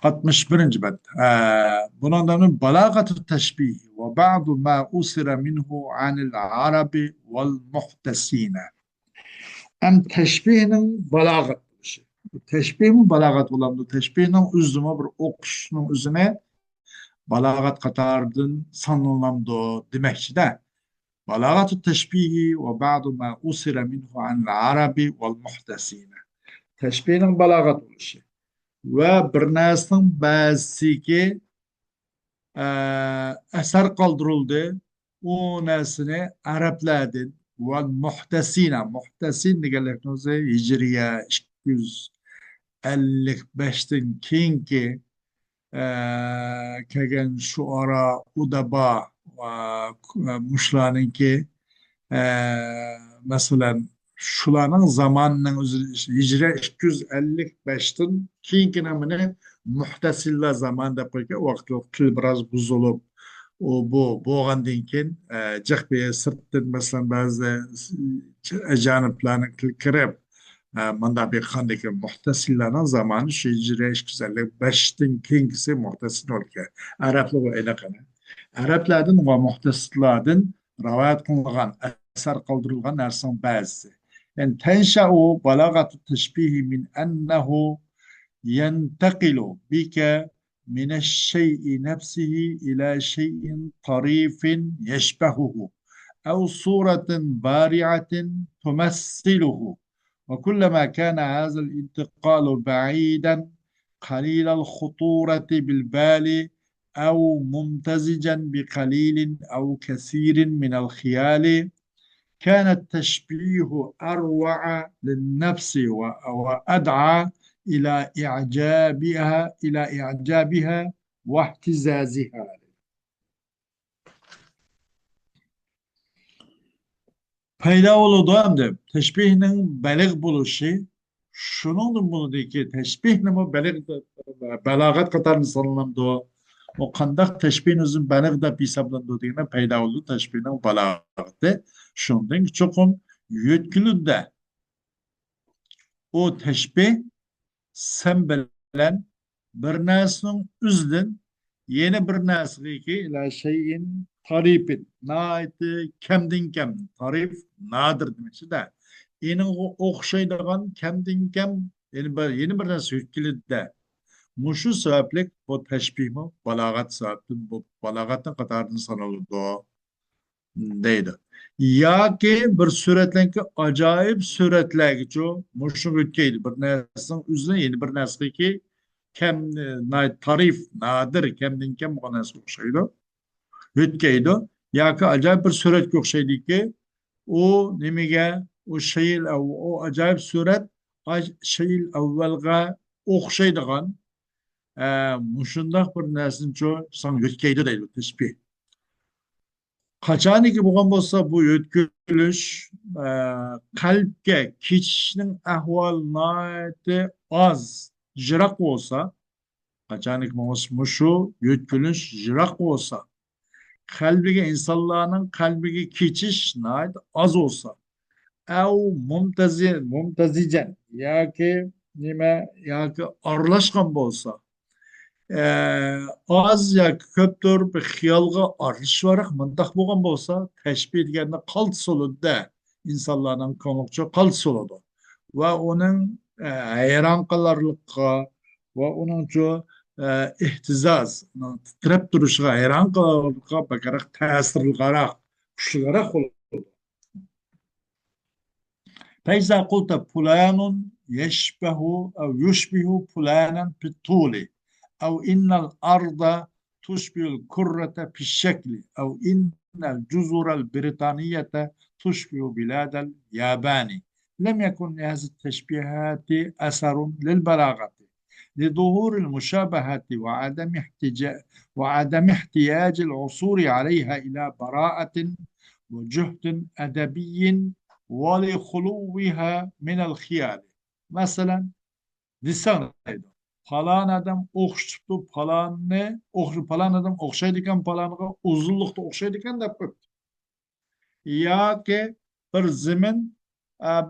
61. bed. Bunun balagatu teşbih ve ba'du ma usira minhu anil arabi vel muhtesine. Hem teşbihinin balagat şey. Teşbih mi balagat olan bu teşbihinin üzüme bir okuşunun üzerine balagat katardın sanılan demekçi de. Balagatu teşbihi ve ba'du ma usira minhu anil arabi vel muhtesine. Teşbihinin balagat oluşu. Ve bir nesnin bazısı eser kaldırıldı. O nesini Arapladın ve muhtesine. Muhtesin diyorlar Hicriye 255'ten keyinki kegen şuara, udaba ve muşlarınki mesela şularning zamanının hijra 255'ten keyinkine mine muhtasilla zaman deb qo'ygan vaqt til biroz buzilib bu bo'lgandan keyin jiqbi sirtdan masalan ba'zi ajaniblarni kirib manda bir qandaki muhtasillarning zamoni shu hijra 255'ten keyingisi muhtasil bo'lgan arablar va anaqani arablardan va muhtasillardan rivoyat qilingan أثر قدر نرسم بعض يعني تنشأ بلاغة التشبيه من أنه ينتقل بك من الشيء نفسه إلى شيء طريف يشبهه أو صورة بارعة تمثله وكلما كان هذا الانتقال بعيدا قليل الخطورة بالبال أو ممتزجا بقليل أو كثير من الخيال كان التشبيه أروع للنفس وأدعى إلى إعجابها واهتزازها. Payda oludu hem teşbihinin belig buluşu şunun bunu de ki teşbih nima belig balagat katarını sanılamdı o kandak teşbihin özün belig de hesaplandı degene payda oldu teşbihinin balagati şundan çokum yetkilide o teşbih sen bilen bir nesnin üzden yeni bir nesli ki ila şeyin tarifin naiti kemdin kem tarif nadir demekçi de yeni okşaydıgan kemdin kem yeni bir nesli yetkili de muşu sebeplik bu teşbih mi balagat sebepli bu balagatın katarını sanıldı deydi. Ya ki bir suretlenki acayip suretler ki muşu ötkeydi bir nesli üzerine yeni bir nesli ki kem tarif nadir kemdin kem bu nesli okşaydı ötkeydi. Ya ki acayip bir suret okşaydı ki o nemige o şeyil o acayip suret şeyil evvelga okşaydıgan muşundaq bir nesli ki san ötkeydi deydi teşbih. Qachoniki bo'lgan bo'lsa bu yo'tkilish qalbga kechishning ahvoli oz jiroq bo'lsa qachoniki shu yo'tkilish jiroq bo'lsa qalbiga insonlarning qalbiga kechish oz bo'lsa av mumtazijan yoki nima yoki aralashgan bo'lsa az yoki ko'pdir bir xiyolga aralashishvaroq mundoq bo'lgan bo'lsa tashbih deganda qaltis bo'ladi insonlarning ko'ngilcha qaltis bo'ladi va uning hayron qolarlikqa va uning ihtizoz titrab turishiga hayron qolarlikqa bakaroq ta'sirliroq kuchliroq bo'ladi فإذا قلت فلان يشبه أو يشبه فلانا في الطول أو إن الأرض تشبه الكرة في الشكل أو إن الجزر البريطانية تشبه بلاد اليابان لم يكن لهذه التشبيهات أثر للبلاغة لظهور المشابهة وعدم احتياج العصور عليها إلى براءة وجهد أدبي ولخلوها من الخيال مثلا لسان falan adam o'xshitibdi falan adam o'xshaydi ekan falanga uzunlikda o'xshaydi ekan deb qo'yibdi yoki bir zimin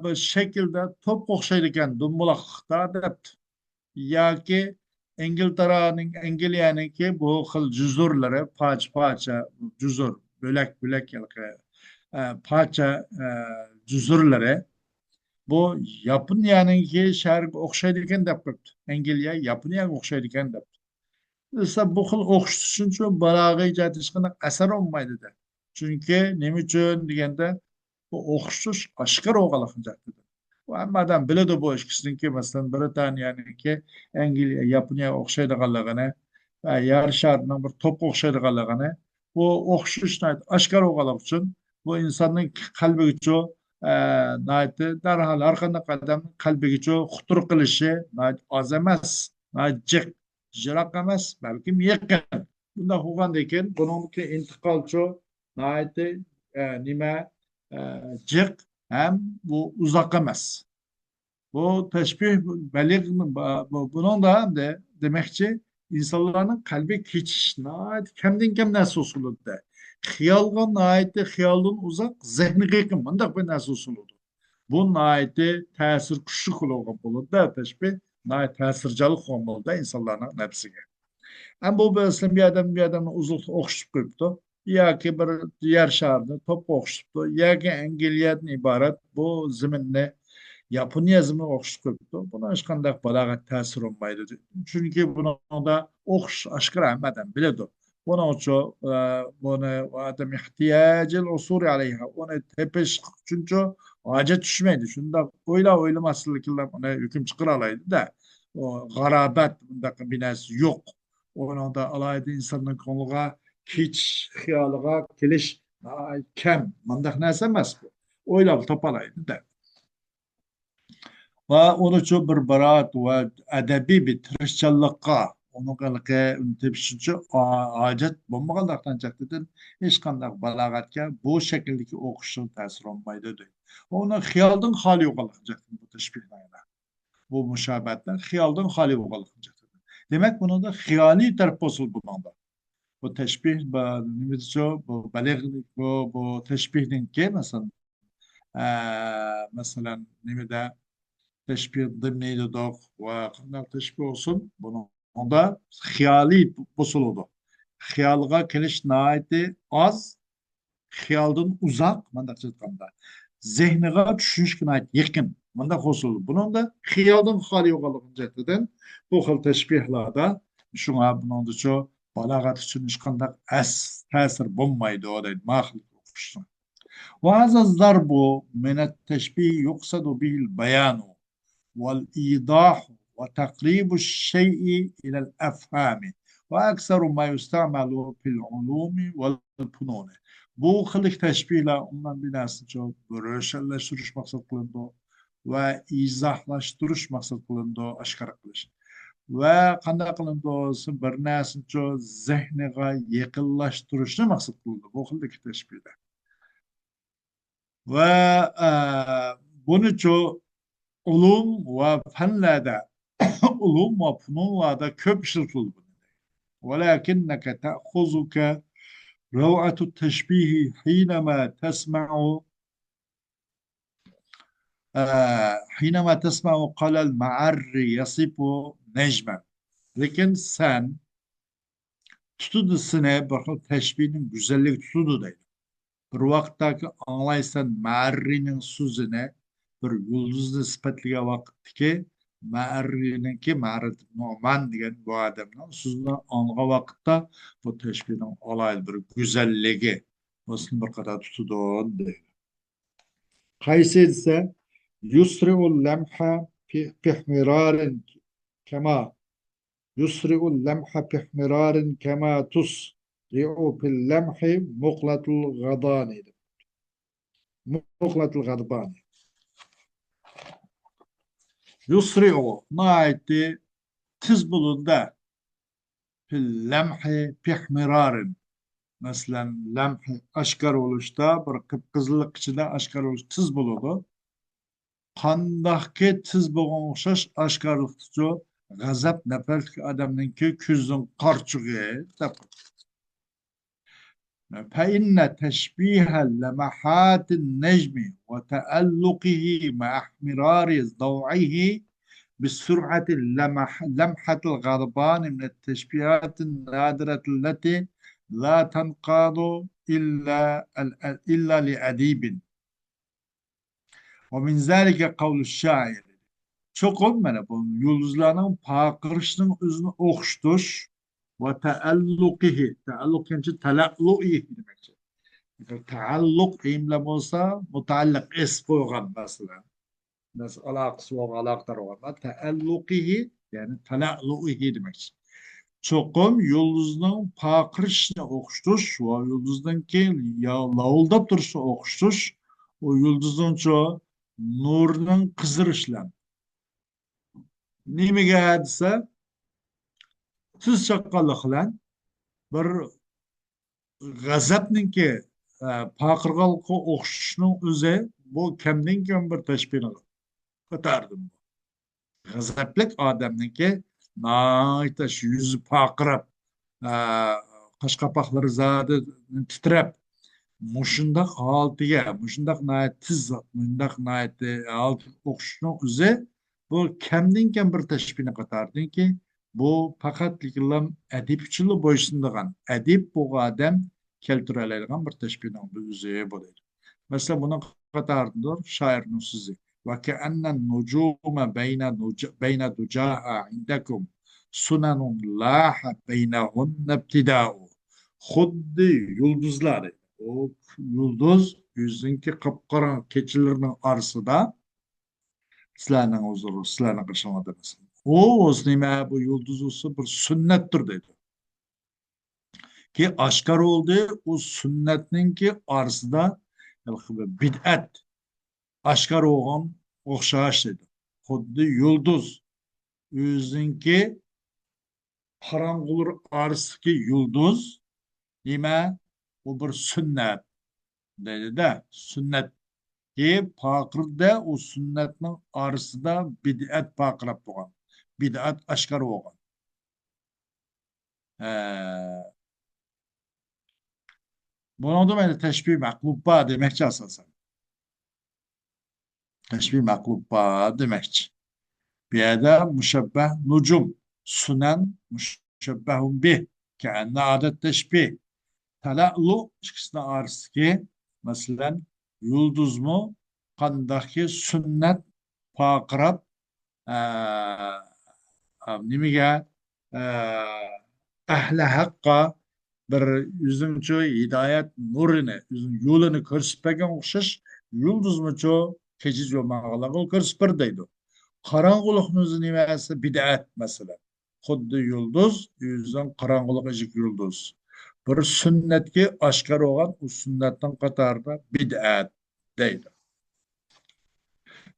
bir shaklda to'pga o'xshaydi ekan dumbuloqda debdi yoki İngiltere'nin, İngiltere'ninki bu xil cüzurları, parça, cüzur, bölek parça cüzurları, bu Yaponiyanınki şəhər oxşaydigan dep qoptu. Angliya Yaponiyaga oxşaydigan dep. Esa bu xil o'qish uchun balog'iy ijod hech qanday asar olmaydi de. Chunki nima uchun deganda bu o'qish oshkor o'g'alaqdi. Bu hammadan biladi bu ikkisiniki masalan Britaniyaniki Angliya Yaponiyaga o'xshaydiganligini va yer sharining bir to'pga o'xshaydiganligini bu o'qishni oshkor o'g'alaq uchun bu insonning qalbiga darhol har qanday odamning qalbiga xutur qilishi oz emas, jiq jiroq emas, balkim yaqin. Bunda bo'lgandan keyin buniki intiqolchi nima jiq ham bu uzoq emas. Bu teşbih baliq bunun da ham de demakchi insonlarning qalbi kechish kamdan kam narsa usulida. Xiyolga xiyoldan uzoq zehniga yaqin bundoq bir narsa usulida. Bu ta'sir kuchli qilgan bo'ladi teşbih. Ta'sirchanlik qilgan bo'ladi insonlarning nafsiga. Hem bu mesela bir adamla uzun okşup koyuptu. Ya ki bir diğer şehirde top okşuptu. Ya ki engelliyetten ibaret bu zeminle yapını yazımı okşup koyuptu. Buna hiç kandak balagat tesir olmaydı. Çünkü bunu da okş aşkı rahmeden biledi. Buna için bunu adam ihtiyacı usul aleyha. Onu tepeş çünkü acı düşmeydi. Şunda öyle masılıklar ona hüküm çıkır alaydı da o garabet bundaki binası yok. Onun da alayda insanın konuğa hiç hiyalığa keliş kem. Mandak neyse emas bu. Oylab topalaydı da. Ve onun için bir baraat ve edebi bir tirişçilikka onun kalıqı tepişince acet bulmağalıqtan çektidir. Hiç kandak balagatke bu şekildeki okuşun tesir olmaydı. Onu hiyaldan hali yoğalıqacaktır bu teşbihlerle. Bu müşabehatler hiyaldan hali yoğalıqacaktır. Demek bunu da hiyali taraf bozul bundan. Bu teşbih, bu baliq, bu teşbihden ki mesela nimede teşbih dımnıydı da ve kanal teşbih olsun bunu onda hiyali bozuldu. Hiyalga keliş naiti az, hiyaldan uzak mandak çıtkanda. Zehniga düşünüş nait yakın mandak bozuldu. Bunun da hiyaldan hali yoğalıqacaktır. Bu xil teşbihlerde şuna bunun da çok balagat için hiç kandak tesir bulmaydı o deydi. Mahıl okuşsun. وهذا الضرب من التشبيه يقصد به البيان والإيضاح وتقريب الشيء إلى الأفهام وأكثر ما يستعمل في العلوم والفنون. Bu kılık teşbihle ondan bir nasıl çok röşelleştiriş maksat kılındı ve izahlaştırış maksat kılındı aşkara kılış. Ve kanda kılındı olsun bir nasıl çok zihniga yakınlaştırışını maksat kılındı bu kılık teşbihle. Ve bunu çok ulum ve fenlerde ulum ve fununlarda köp işletildi. ولكنك تأخذك روعة التشبيه حينما تسمع قال المعري يصف نجما. Lakin sen tutudusine bakın teşbihin güzellik tutudu değil. Bir vakittaki anlaysan Ma'arri'nin sözüne bir yıldızlı sıfatlığa vakti ki Ma'arri'ninki Ma'arri Numan diyen bu adamın sözüne anla vakitte bu teşbihin olaylı bir güzelliği nasıl bir kadar tutuduğunu değil. Kaysi ise yusri'ul lemha pihmirarin kema yusri'ul lemha pihmirarin kema tusri'u fil lemhi muqlatul gadani. Muqlatul gadbani. Yusri'u naiti tiz bulunda fil lemhi pihmirarin. Mesela lemhi aşkar oluşta bir kıpkızılık içinde aşkar oluş tiz buludu. Qandaqki tiz bo'lgan o'xshash oshkorlikchi g'azab nafratli odamninki ko'zning qarchug'i deb فإن تشبيه لمحات النجم وتألقه مع احمرار ضوعه بسرعة لمحة الغضبان من التشبيهات النادرة التي لا تنقاد إلا لأديب. ومن ذلك قول الشاعر. Çokum bana bu yıldızların pakırışının özünü okştuş ve teallukihi. Tealluk yani telakluihi demek. Tealluk imlam olsa mutallak es koygan mesela. Nasıl alakası var, alaktar var. Teallukihi yani telakluihi demek. Çokum yıldızının pakırışını okştuş ve yıldızdan ki ya lavuldap duruşu okştuş. O yıldızın çoğu nurunun kızırışlan. Nimaga desa, siz chaqqonlik bilan bir g'azabninki paqirg'alqa o'xshashning o'zi bu kamdan kam bir tashbih ko'tardim. G'azablik odamniki naytash yuzi paqirab, qashqapoqlari zadi titrab, mushundaq holatiga, mushundaq tiz, mushundaq holat o'xshashning o'zi bu kamdan kam bir tashbihni ko'tardiki, bu faqat adib uchun bo'ysunadigan, adib bu odam keltira oladigan bir tashbihning o'zi bo'ladi. Masalan, buni qatoridir shoirning so'zi. وكأن النجوم بين دجاء عندكم سنن لاح بينهن ابتداء. Xuddi yulduzlar. O yıldız yüzünki kapkaran keçilerinin arasında sizlerden huzuru, sizlerden karşılamadınız. O nime bu yıldız olsa bir sünnettir dedi. Ki aşkar oldu o sünnetin ki arasında bid'at aşkar olan okşaş dedi. Xuddi yıldız yüzünki karangılır arasındaki yıldız nime o bir sünnet dedi de sünnet ki pakırda o sünnetin arasında bid'at pakırap doğan. Bid'at aşkar olan. Bunu da böyle teşbih maklubba demekçi asasen. Teşbih maklubba demekçi. Bir yerde müşebbeh nucum. Sunen müşebbehun bih. Keenne adet teşbih. Tela'lu çıkısına arası ki mesela yıldız mu kandaki sünnet pakırap nimaga ahli haqqa bir o'zimcha hidoyat nurini yo'lini ko'rsatmagan o'xshash yulduzmicho kechiz yo'lmag'alarga ko'rsatib deydi. Qorong'ulikni o'zi nimasi bid'at masalan. Xuddi yulduz o'zidan qorong'ulik eshik yulduz. Bir sunnatga oshkor bo'lgan u sunnatning qatorida bid'at deydi.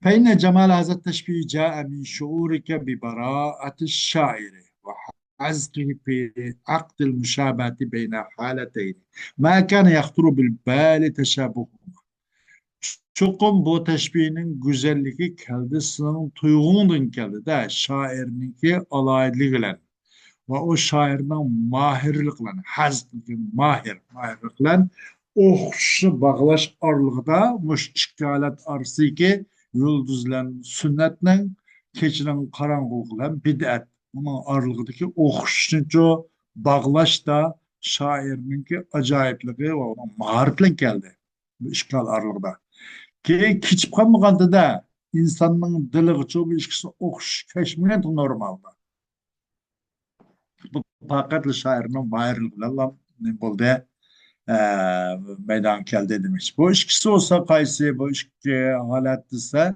فإن جمال هذا التشبيه جاء من شعورك ببراءة الشاعر وحزقه في عقد المشابهة بين حالتين ما كان يخطر بالبال تشابههما. Çokum bu teşbihinin güzelliği keldi, sının tuyğundan keldi de şairinki alaylıqla ve o şairin mahirlikle, hazlikin mahirlikle oxşu bağlaş arlıqda muş işgalat arsı ki yıldızlan sünnetlen keçilen karanlıqla bid'at bunun aralığındaki oxşunca bağlaş da şairinki acayipliği ve onun maharetle geldi bu işgal aralığında. Ki keçip kalmaganda da insanın dili çok ilişkisi oxş keşmeyen normalda. Bu fakat şairin mahirlikle ne buldu meydan keldi demiş. Bu işkisi olsa kaysi bu işki halat ise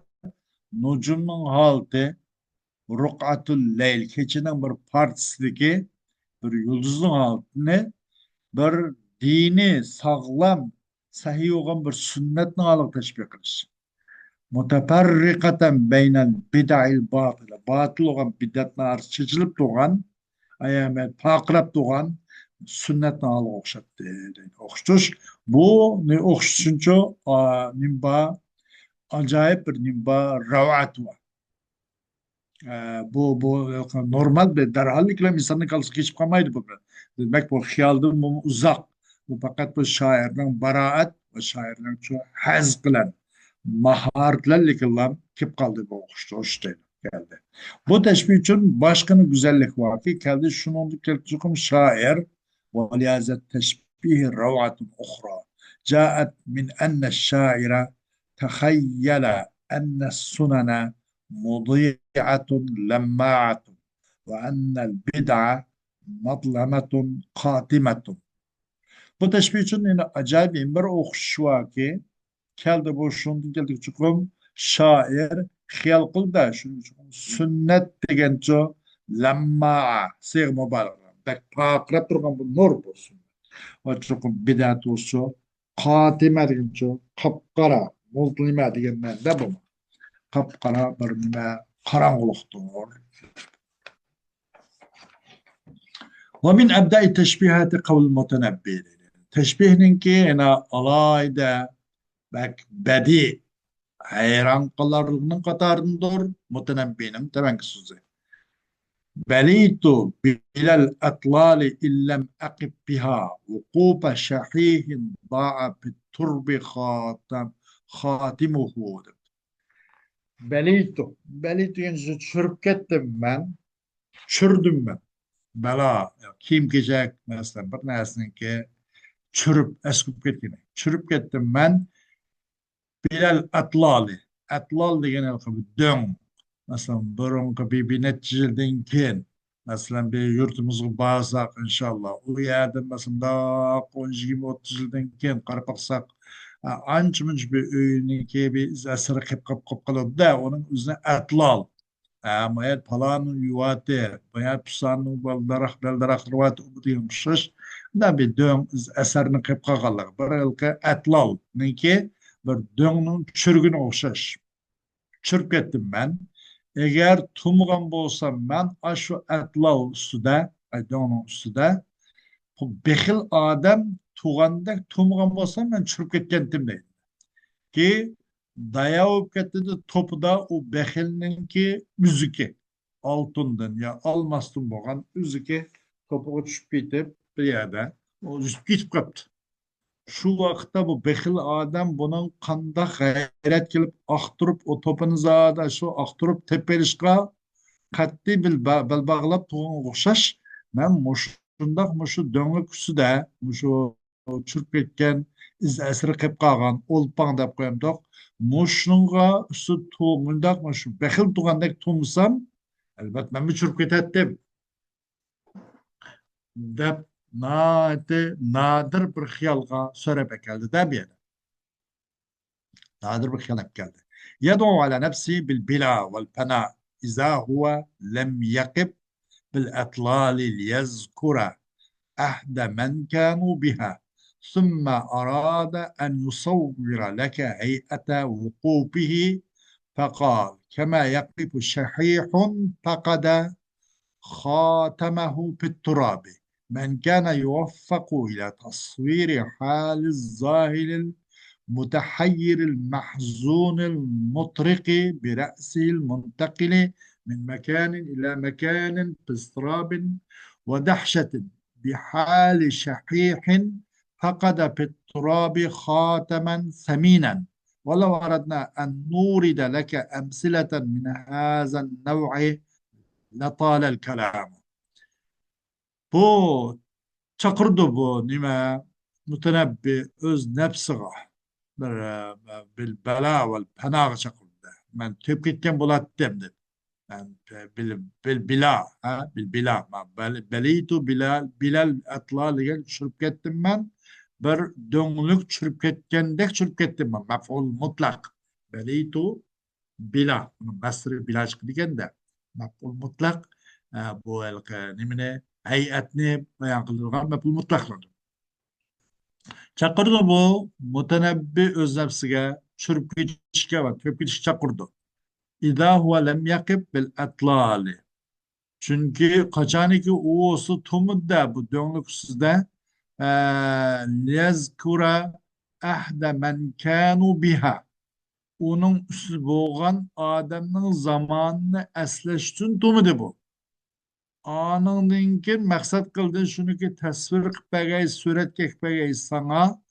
nucumun halti rukatul leyl keçinin bir partisideki bir yıldızın altını bir dini sağlam sahih olan bir sünnetini alıp teşbih kılış. Muteferrikaten beynel bid'il batıla. Batıl olan bid'atına arası çizilip doğan ayamet pakrap doğan sünnetini alıp okşattı. Okştuş. Bu ne okşuşunca nimba acayip bir nimba ravat var. Bu normal bir derhallikle insanın kalısı geçip kalmaydı bu. Demek bu hiyaldan uzak. Bu fakat bu şairden baraat ve şairden çok haz kılan maharetlerle kılan kip kaldı bu okuştu. geldi. Bu teşbih için başkanı güzellik var ki geldi şunun kelçukum şair ve liyazet teşbih ravatun ukhra. Caet min enne şaira tehayyela enne sunana mudi'atun lemma'atun ve ennel bid'a matlametun katimetun. Bu teşbih için yine acayip bir okuş var ki keldi bu şundan geldik çıkım şair xiyal kıldı şunu sünnet degenço lamma sığ mübarek bek pakrap durgan bu nur bu sünnet ve çıkım bidat olsu katime degenço kapkara mutlime degen de bu kapkara bir nime karangılıktır. ومن أبدأ التشبيهات قول المتنبي teşbihnin ki ena alayda bak bedi hayran kalarlığının katarındır mutenebbinin temenki sözü. Belitu bilal atlali illem akib biha vukuba şahihin da'a bit turbi khatimuhu. Belitu yani çürüp gittim ben, çürdüm ben. Bela kim gecek mesela bir nesnin ki çürüp eskip gittim. Çürüp gittim ben. Bilal Atlali. Atlal degeni dön. Mesela burunki bir neticeden keyin mesela bir yurtumuzga barsak inşallah u yerda mesela da 10-20-30 yıldan keyin qarab baqsak ancha muncha bir öyniki bir asiri qilib qoladi da onun o'zini atlal mayat palanu yuvati mayat pusanu baldarak rivati degan o'xshash da bir dön asarini qilib qolganlar bir ilki atlal niki bir döngning çürgüne o'xshash çürüp ketdim ben. Eğer tumgan bo'lsam ben aşu atlal ustida döngning ustida bu bexil odam tug'andek tumgan bo'lsam ben çürüp ketgandim deydi ki daya bo'lib ketdi topida u bexilninki üzüki oltindan ya olmasdan bo'lgan üzüki topuga tushib ketib bir yerda uzib ketib qolibdi. Şu vaqtda bu bexil adam bunun qandaq g'ayrat kelib aqtirib o topini zada shu aqtirib tepelishga qat'iy belbog'lab turgan o'xshash man shundoq mushu do'nglik ustida mushu churib ketgan iz asri qilib qolgan o'lpang deb qo'yamdoq mushunga usti mundoq shu bexil turgandek turmasam albatta man churib ketadi deb nadir bir xiyolga so'rab keldi deb yana nadir bir xiyol keldi يدعو على نفسه بالبلا والفناء إذا هو لم يقف بالأطلال ليذكر أحد من كانوا بها ثم أراد أن يصور لك هيئة وقوفه فقال كما يقف شحيح فقد خاتمه في التراب من كان يوفق إلى تصوير حال الظاهر المتحير المحزون المطرق برأسه المنتقل من مكان إلى مكان باضطراب ودهشة بحال شحيح فقد في التراب خاتما ثمينا ولو أردنا أن نورد لك أمثلة من هذا النوع لطال الكلام. Bu çakırdı bu nime mütenebbi öz nefsiga bir bela ve panağı çakırdı. Ben tepkitten bulattem dedi. Ben bil bila ha bil bila belitu bilal atla diye çürüp kettim ben. Bir dönlük çürüp ketkendek çürüp kettim ben. Mef'ul mutlak. Belitu bila. Bunun basri bila çıktı de. Mef'ul mutlak bu nimine hayatni bayan kıldırgan mef'ul mutlakladı. Çakırdı bu mutenebbi öz nefsiga çürüp ketişke ve çürüp ketiş çakırdı. İza huve lem yakib bil atlali. Çünkü kaçaniki uğusu tumudda bu dönlük sizde lezkura ahde men kanu biha. Onun üstü boğan adamın zamanını esleştün tumudu bu. Anından ki maksat kıldın şunu ki tasvir kıpagay, suret kıpagay sana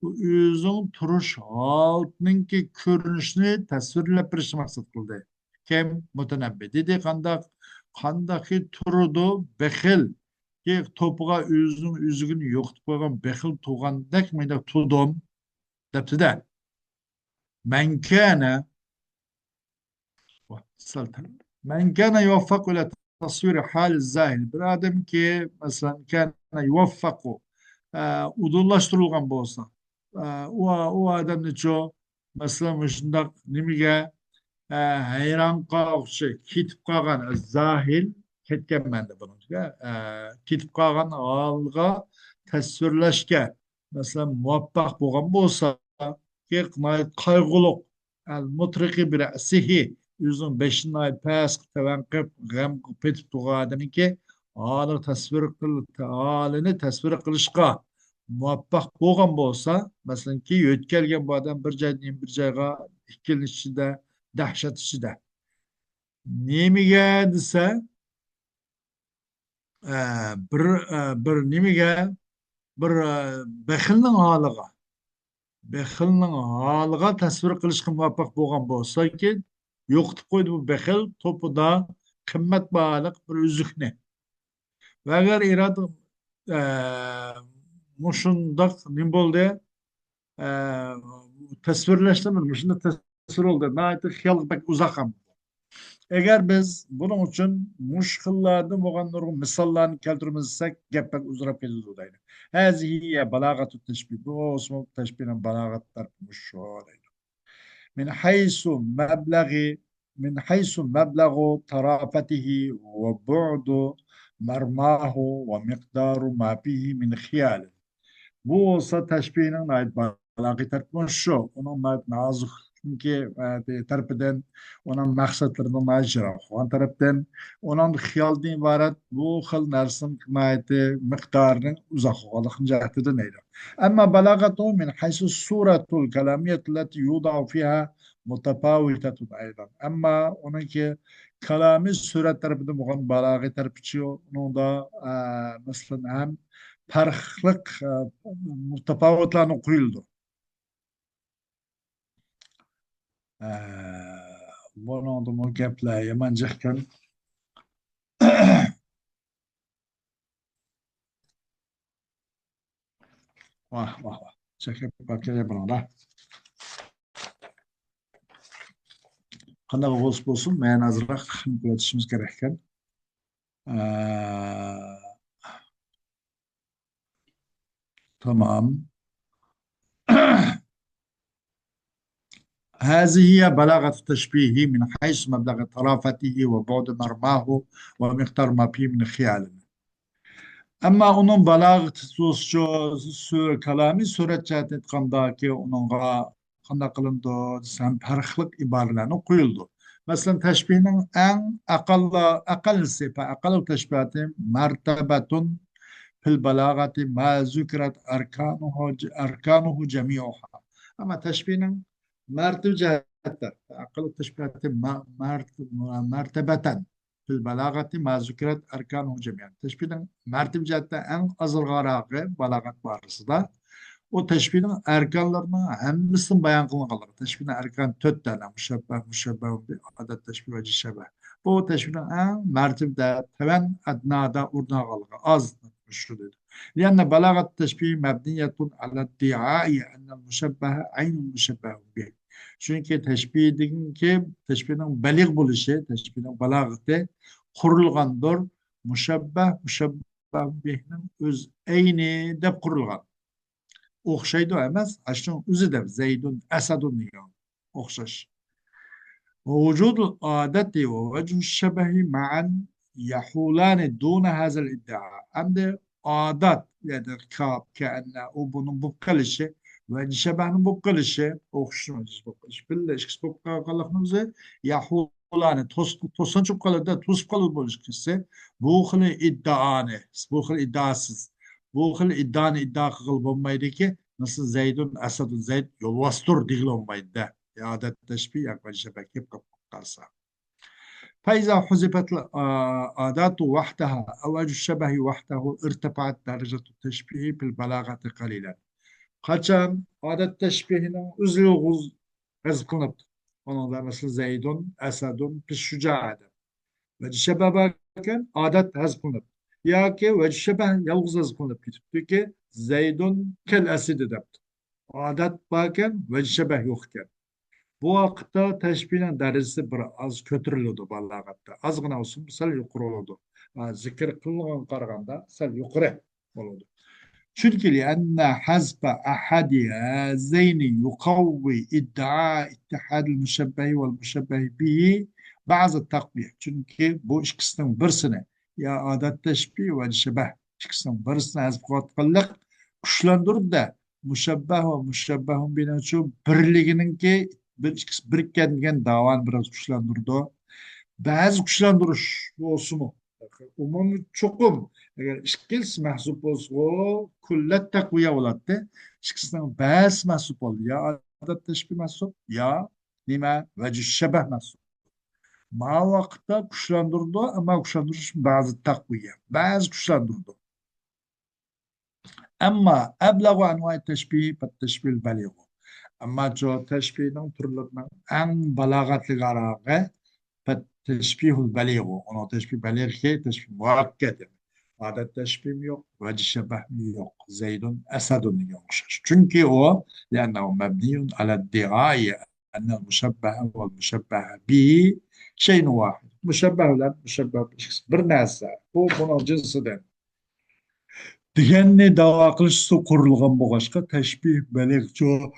bu özün turuş halının ki görünüşünü tasvirle bir maksat kıldı. Kim mutenebbi. Dedi kandaki turudu bekil. Ki topuğa üzgün yoktu koygan bekil tuğandek miydi tudum. Depti de. Men kâne من كان يوفق إلى تصوير حال الزاهد bir adam ki mesela kana yuvaffaku udullaştırılgan bolsa o adam ne ço mesela müşündak nimige hayran kalkışı kitip kalgan zahil ketken ben de bunu kitip kalgan alga tasvirleşke mesela muvaffak bolgan bolsa ki kaygılık el mutriki bir asihi yüzün beşinci ay pes tevenkip gam petip tuğa adamı ki halini tasvir kılışka muvaffak bolgan bolsa mesela ki yötkelgen bu adam bir jaydan bir jayga ikilin içinde dehşet içinde nemiga desa e, bir nemiga bir baxilning holiga tasvir qilishga muvaffaq bo'lgan bo'lsaki yo'qitib qo'ydi bu baxil to'pida qimmatbaho bir uzukni va agar irad e, mushundoq nim bo'ldi e, tasvirlashda shunda tasvir bo'ldi xiyol bak uzoq ham. Eğer biz bunun için muşkillardan bo'lgan nurg'un misollarni keltirmasak gap bak uzrab ketadi deydi. Hazihi balagatu tashbih. Bu osmo tashbihning balagat tarafı şu deydi. Min haysu mablaghi min haysu mablagu tarafatihi ve bu'du marmahu ve miqdaru ma fihi min khiyal. Bu olsa teşbihinin ait balagı tartmış şu. Onun ait nazik çünkü tarafından onun maksatlarından ajra. O taraftan onun xiyaldan ibaret bu xil narsanın ait miktarının uzak olduğunu cahide neydi. Ama balagatu min haysu suratul kelamiyet التي يوضع فيها متفاوتة أيضا. Ama onunki kalami suret tarafından bu balagı tarafı çıkıyor. Onun da mesela hem farklılık mutafavutlarına koyuldu. Bunu da mu gaplar yamancıkken vah vah vah. Çekip bakıya bunu da. Qanday olsun olsun men azroq qilishimiz kerakkan. Tamam. هذه هي بلاغة التشبيه من حيث مبلغ طرافته وبعد مرماه ومقدار ما فيه من خيال. Ama onun balağıtı kalami suret cihet etkandaki onunla kanda kılındı sen farklılık ibarelerini koyuldu. Mesela teşbihinin en akal sifa, akal teşbihatı mertebetun fil balagati ma zükret erkanuhu cemi'uha. Ama teşbihinin mertebe cihetler, akal teşbihatı mertebeten fil balagati ma zükret erkanuhu cemi'an. Teşbihinin mertebe cihetler en azılgaragı balagat barısıda o teşbihin erkanlarının hemmisini bayan kılınır. Teşbihin erkan töt tane müşebbeh bir adet teşbih ve cişebeh. Bu teşbihin en mertebede teven adnada urna kalır. Az şu dedi. لأن بلاغة التشبيه مبنية على ادعاء أن المشبه عين المشبه به. Çünkü teşbih dediğin ki teşbihin belig buluşu, teşbihin balağıtı kurulgandır. Müşebbeh bihinin öz eyni de kurulgan. O'xshaydi emas, ashun o'zida zaydun asadun degan o'xshash. وجود العادة ووجه الشبه معا يحولان دون هذا الادعاء. عند عادات yani كأن bunun bu kılışı ve şebahın bu kılışı okşuyoruz bu kılışı. Birleşik bu kalıkımızı yahulan tosan çok kalıda tuz kalı buluşkisi bu xil iddianı bu xil iddiasız bu xil iddia kıl bulmaydı ki nasıl Zeydun Esadun Zeyd yolvastur değil olmaydı. İadet teşbih yaklaşık şebeke kalsa. فإذا حذفت الأداة وحدها أو وجه الشبه وحده ارتفعت درجة التشبيه بالبلاغة قليلا. Kaçan adet teşbihinin üzülü gaz kılıp Onun da mesela Zeydun, Esadun, pis şuca adam. Ve şebe bakarken adet haz kılınıp. Ya ki ve şebe yalnız haz kılınıp gidip. Ki Zeydun kel esidi depti. Adet bakarken ve şebe yokken. Bu vakitte teşbihin derisi bir az kötürülüdü balagatta. Azgına olsun sel yukarı oldu. Zikir kılınan karganda sel yukarı oldu. Çünkü لأن حذف أحد هذين يقوي ادعاء اتحاد المشبه والمشبه به بعض التقوية. Çünkü bu ikisinin birisini ya adet teşbih ve şebeh ikisinin birisini hazf kıllık güçlendirdi de müşebbeh ve müşebbehun bineçu birliğininki ikisi birikkengen davan biraz güçlendirdi. Bazı güçlendiriş olsun mu? Umum çokum. Eğer işkils mahsup olsa kullet takviye oladı. İkisinden bazı mahsup oldu. Ya adet teşbih mahsup ya nime vecih şebeh mahsup. Ma vakitte güçlendirdi ama güçlendiriş bazı takviye. Bazı güçlendirdi. Ama eblagu anvai teşbih ve teşbih beligu. Ama jo teşbihin türlerinden en balagatlı kararı فالتشبيه البليغ أنا تشبيه بليغ شيء تشبيه مؤكد هذا التشبيه yok وجه شبه yok زيد أسد yok çünkü o لأنه مبني على ادعاء أن المشبه والمشبه به شيء واحد مشبه ile مشبه bir narsa bu bunun cinsidir deganni davo qilish qurilgan bo'lg'achqa tashbih balig'cho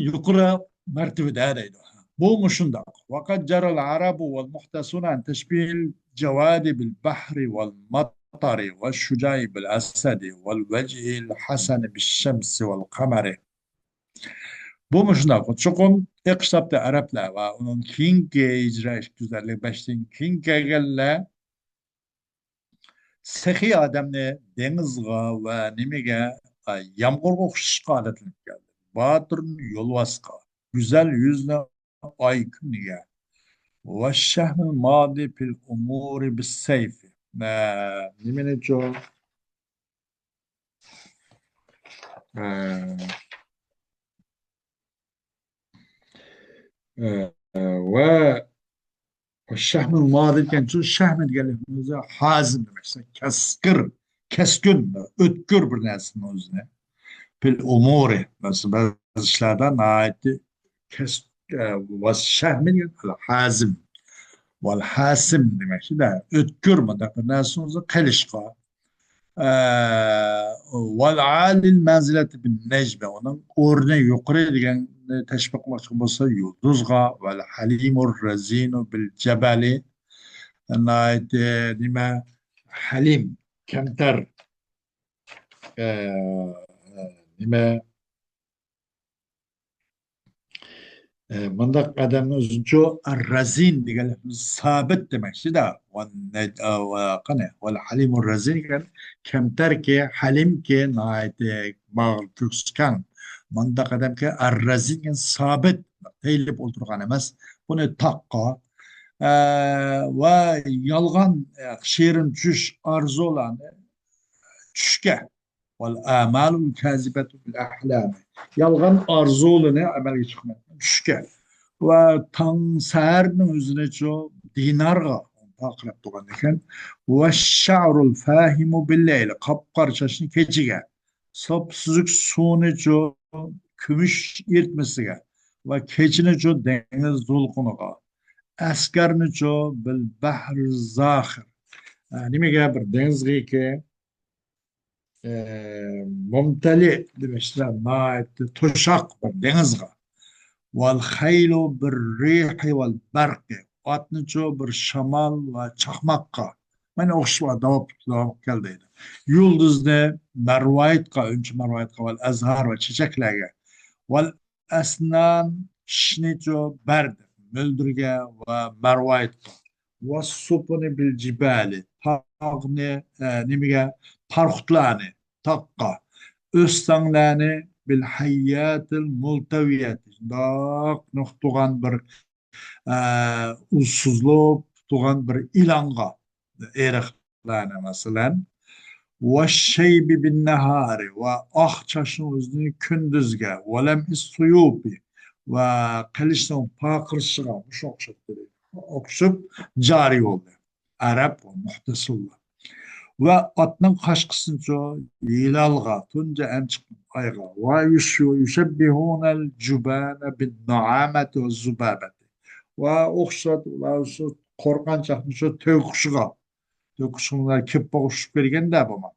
yuqori martabada deydi bu mushundoq وقد جرى العرب والمحدثون عن تشبيه الجواد بالبحر والمطر والشجاع بالأسد والوجه الحسن بالشمس والقمر bu mushundoq chuqur iqtisodda arablar va uning keyingi ijro güzellik başlayın keyin kelganlar sehiy odamni dengizga va nimaga yomg'irga o'xshashga odatlanib keldi botirni yo'lbosqa güzel yüzlü ay kuniga والشهم الماضي في الأمور بالسيف نمني جو والشهم الماضي كان شو الشهم قال له حازم مثلا كسكر كسكن ötkür bir nesne özüne fil umuri mesela bazı işlerden ait kes والشهم hazim والحاسم demek ki de ötkür mü da bir nesne özü kılışka والعالي المنزلة بالنجبة onun orne yukarı diyen teşbih olsa yıldızga والحليم الرزين بالجبل نايت نما حليم كمتر نما منطق adamın özünce الرزين diye sabit demek işte da وقنه والحليم الرزين yani kemter ki halim ki nait bağlı Türkskan mandak adam ki الرزين yani sabit eğilip oturgan emas bunu takka ve yalgan şiirin çüş arzu olan çüşke vel amalul kazibetu bil ahlami yalgan arzu olanı amelge çıkmak çüşke ve tan seherinin üzerine çok dinarga takrib tuğan eken ve şa'rul fahimu billeyli kapkar çaşını keçige sapsızık suni çok kümüş irtmesiga ve keçini çok deniz dolkunuga askarnicho bil bahr zakhir nimaga bir dengizga mumtali demişler to'shaq bir dengizga val xaylu bir rihi val barqi otnicho bir shamol va chaqmoqqa mana o'xshab davom keldi yulduzni marvoyatga unchi marvoyatga val azhar va chechaklarga val asnan shnicho bard ملدرجة ومروايت والسفن بالجبال تاغني نمجا تارختلاني تقى أستنلاني بالحيات الملتوية داق نختوغان بر ussuzluğu tuğan bir ilanga eriklerine mesela والشيب بالنهار وأخششن özünü kündüzge ولم السيوب وقلشتن pakırışıga şu okşup cari oldu. Arap muhtesullah. Ve atның қашқысынчо иlalga tunca emçik ayga ve yüşebbihunel cübane bin naameti ve zübabeti ve okşat şu korkançakны şu töküşüga kep boğuşup bergen de bama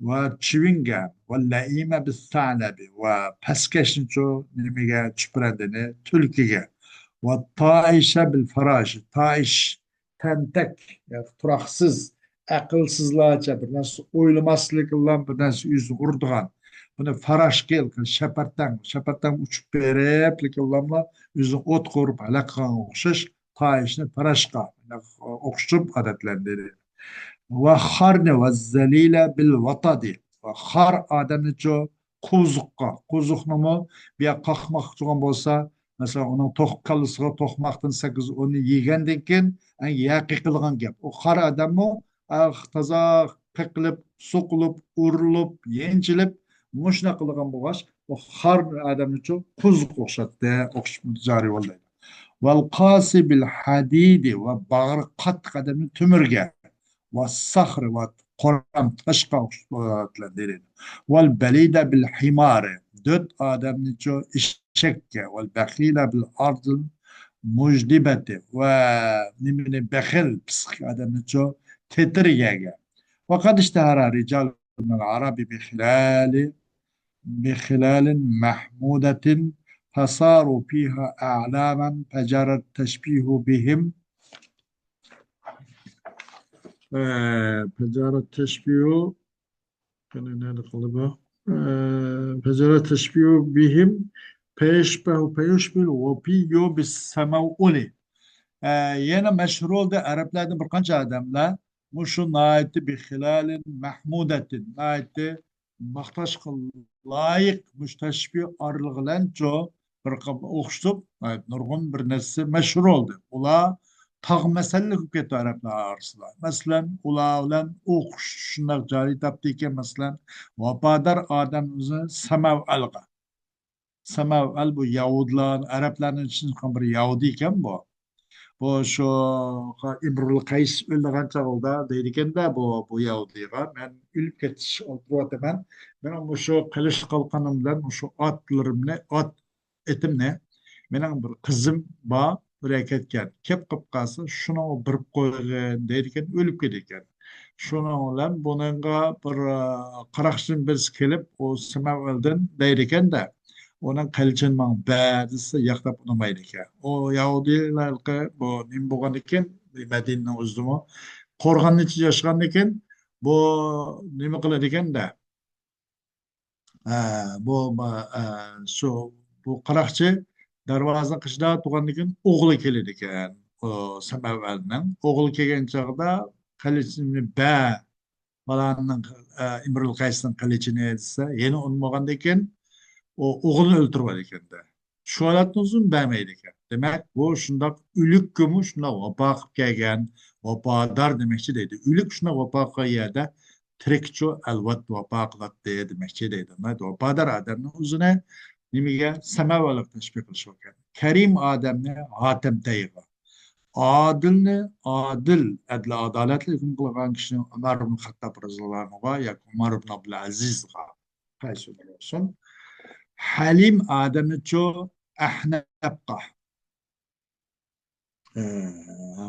ve çivinge ve laime bis sa'lebi ve peskeşni şu nimige çüprendini tülkige ve taişe bil faraşı taiş tentek yani turaksız akılsızlarca bir nasıl oylamaslıkla bir nasıl yüzü urduğan bunu faraş gelken şepertten uçup berep lamla yüzü ot korup alakkan okşaş ta işini faraşka okşup adetlendirir ve harne ve zelile bil vatadi ve har adamı ço kuzuknu mu bir kalkmak çoğun bolsa mesela onun tok kalısıga tokmaktan sakız onu yegenden keyin yaqi qilgan gap o har adamı taza qilib so'qilib urilib yenchilib mushna qilgan bo'lg'ach u har odam uchun quzuq o'xshatdi o'qish joriy bo'ldi val qasi bil hadidi va bag'ri qattiq odamni tumirga va saxri va qoram toshqa o'xshatadi val balida bil himari dört odamni uchun eshakka val baxila bil ardil mujdibati va nimani baxil psix odamni uchun تتريجا وقد اشتهر رجال من العرب بخلال محمودة فصاروا فيها أعلاما فجرى التشبيه بهم فجرى التشبيه فجرى التشبيه بهم فيشبه وبيو بالسماء yine meşhur oldu Araplardan bir kanca adamlar muşu naiti bi hilalin mahmudetin naiti maktaş layık müşteşbi arlıgılan ço bir kap okşup nurgun bir nesli meşhur oldu. Ula tağ mesellik hüküeti Araplar arasında. Mesela ula ulan okşuşunlar cari taptıyken mesela vafadar adamımızın semav alga. Semav al bu Yahudlar, Arapların için bir Yahudiyken bu. Bu şu İmrul Kays öldüren çağılda deydiken de bu Yahudi'ye ben ülk etiş oldu ben bu şu kılıç kalkanımdan şu atlarımla at etimle benim bir kızım ba hareketken kep kıpkası şunu bir koygan deydiken ölüp gidiken şunu olan bununla bir karakşın bir kelip o semavelden deydiken de onun kılıcının bazısı yaktap unamaydı ki. O Yahudilerge bu nim bolgan eken Medine'nin uzdumu korganın içi yaşagan eken bu nima kılar eken de bu şu bu qarakçı darvazanın kışda tuğan eken oğlu keledi eken o Semavel'nin oğlu kelgen çağda kılıcını falanın İmrul Kays'ın kılıcını etse yeni unmagan eken o oğlunu öldürüp ekan de. Şu alatın uzun bermeydi ekan. Demek bu şundak ülük gömü şuna vapa qilib kelgan, vapadar demekçi deydi. Ülük şuna vapa qilgan yerde tirikço alvat vapa qilatdi demekçi deydi. Vapadar adamning o'zini nimaga samavalik tashbih qilish ekan. Karim odamni Hatem Tayyiba. Adil adolatli hukm qilgan kishini Umar ibn Xattob roziyallohu anhu yoki Umar ibn Abdul Azizga qaysi bo'lsin. Halim adamı ço ahnabqa.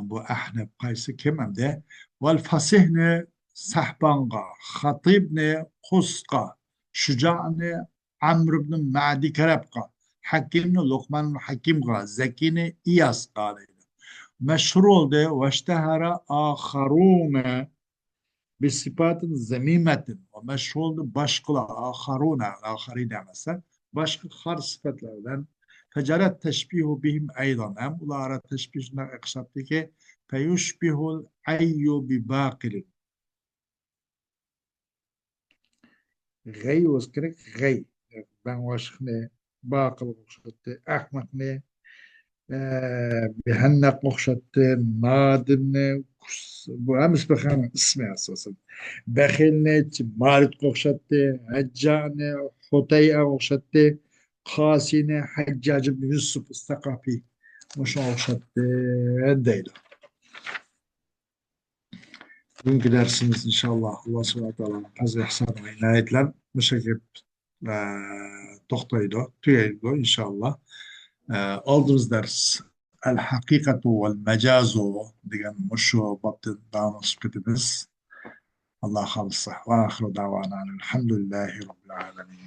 Bu ahnab qaysi kim hamde? Vel fasihni sahbanga, hatibni qusqa, şuca'ni Amr ibn Ma'di karabqa, hakimni Luqman Hakimqa, zekini İyas qalıydı. Meşhur oldu ve iştehara akharuna bisifatın zemimetin ve meşhur oldu başkalar akharina mesela başka har sıfatlardan fecaret teşbihu bihim aydan hem ulara teşbihine aksattı ki feyuşbihul ayyu bi bakilin gay vaskerek gay ben vaşkne bakıl okşattı ahmak ne bihannak okşattı nadim ne bu hem bakana ismi asasen. Bekilnet, Marit Kokşat'te, Haccane, Hotey'e Kokşat'te, Kasine, Haccacı bin Yusuf Istakapi. Muşa Kokşat'te, değil. Bugünkü dersimiz inşallah Allah subhanahu wa ta'ala fazla ihsan ve inayetler bu şekilde toxtaydı, tüyeydi inşallah. Aldığımız ders El Hakikatu vel Mecazu degan şu babdan devam etmemiz. Allah halsa ve ahiru davana elhamdülillahi rabbil alemin.